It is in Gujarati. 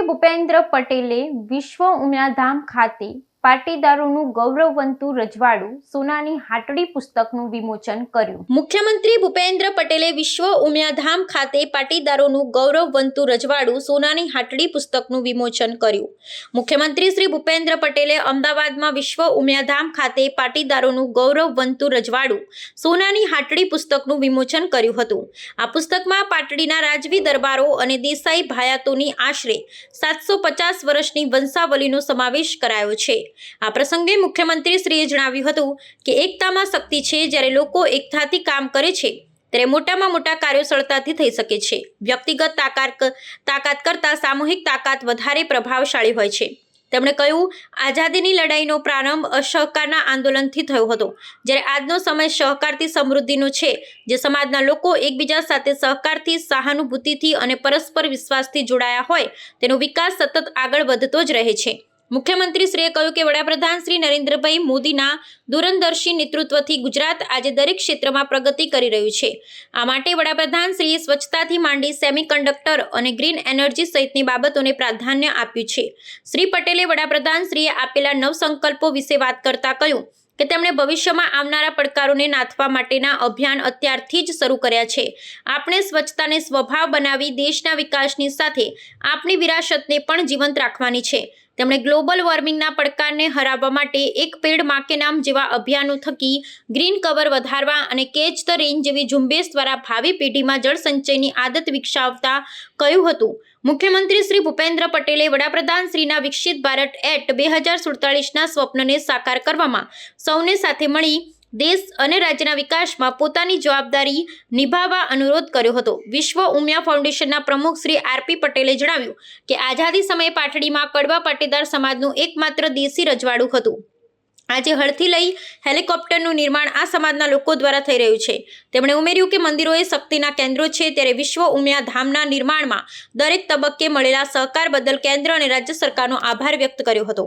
મુખ્યમંત્રી ભૂપેન્દ્ર પટેલે વિશ્વ ઉમિયાધામ ખાતે પાટીદારોનું ગૌરવવંતું રજવાડું સોનાની હાટડી પુસ્તકનું વિમોચન કર્યું। મુખ્યમંત્રી ભૂપેન્દ્ર પટેલે વિશ્વ ઉમિયાધામ ખાતે પાટીદારોનું ગૌરવવંતું રજવાડું સોનાની હાટડી પુસ્તકનું વિમોચન કર્યું। મુખ્યમંત્રી શ્રી ભૂપેન્દ્ર પટેલે અમદાવાદમાં વિશ્વ ઉમિયાધામ ખાતે પાટીદારોનું ગૌરવવંતું રજવાડું સોનાની હાટડી પુસ્તકનું વિમોચન કર્યું હતું। આ પુસ્તકમાં પાટડીના રાજવી દરબારો અને દેસાઈ ભાયાતોની આશરે 750 વર્ષની વંશાવલીનો સમાવેશ કરાયો છે। આ પ્રસંગે મુખ્યમંત્રીશ્રીએ જણાવ્યું હતું કે એકતામાં શક્તિ છે। જ્યારે લોકો એકતાથી કામ કરે છે ત્યારે મોટામાં મોટા કાર્યો સરળતાથી થઈ શકે છે। વ્યક્તિગત તાકાત કરતાં સામૂહિક તાકાત વધારે પ્રભાવશાળી હોય છે। તેમણે કહ્યું, આઝાદીની લડાઈનો પ્રારંભ અસહકારના આંદોલનથી થયો હતો, જ્યારે આજનો સમય સહકારથી સમૃદ્ધિનો છે, જે સમાજના લોકો એકબીજા સાથે સહકારથી, સહાનુભૂતિથી અને પરસ્પર વિશ્વાસથી જોડાયા હોય તેનો વિકાસ સતત આગળ વધતો જ રહે છે। મુખ્યમંત્રીશ્રીએ કહ્યું કે વડાપ્રધાન શ્રી નરેન્દ્રભાઈ મોદીના દૂરંદર્શી નેતૃત્વથી ગુજરાત આજે દરેક ક્ષેત્રમાં પ્રગતિ કરી રહ્યું છે। આ માટે વડાપ્રધાનશ્રીએ સ્વચ્છતાથી માંડી સેમિકન્ડક્ટર અને ગ્રીન એનર્જી સહિતની બાબતોને પ્રાધાન્ય આપ્યું છે। શ્રી પટેલે વડાપ્રધાનશ્રીએ આપેલા નવસંકલ્પો વિશે વાત કરતા કહ્યું કે તેમણે ભવિષ્યમાં આવનારા પડકારોને નાથવા માટેના અભિયાન અત્યારથી જ શરૂ કર્યા છે। આપણે સ્વચ્છતાને સ્વભાવ બનાવી દેશના વિકાસની સાથે આપણી વિરાસતને પણ જીવંત રાખવાની છે। તેમણે ગ્લોબલ વોર્મિંગના પડકારને હરાવવા માટે એક પેડ માં કે નામ જેવા અભિયાનો થકી ગ્રીન કવર વધારવા અને કેચ ધ રેન જેવી ઝુંબેશ દ્વારા ભાવિ પેઢીમાં જળ સંચયની આદત વિકસાવતા કહ્યું હતું। મુખ્યમંત્રી શ્રી ભૂપેન્દ્ર પટેલે વડાપ્રધાનશ્રીના વિકસિત ભારત એક્ટ 2047ના સ્વપ્નને સાકાર કરવામાં સૌને સાથે મળી દેશ અને રાજ્યના વિકાસમાં પોતાની જવાબદારી નિભાવવા અનુરોધ કર્યો હતો। વિશ્વ ઉમિયા ફાઉન્ડેશનના પ્રમુખ શ્રી આરપી પટેલે જણાવ્યું કે આઝાદી સમયે પાટડીમાં કડવા પાટીદાર સમાજનું એકમાત્ર દેશી રજવાડું હતું। આજે હળથી લઈ હેલિકોપ્ટરનું નિર્માણ આ સમાજના લોકો દ્વારા થઈ રહ્યું છે। તેમણે ઉમેર્યું કે મંદિરો એ શક્તિના કેન્દ્રો છે, ત્યારે વિશ્વ ઉમિયા ધામના નિર્માણમાં દરેક તબક્કે મળેલા સહકાર બદલ કેન્દ્ર અને રાજ્ય સરકારનો આભાર વ્યક્ત કર્યો હતો।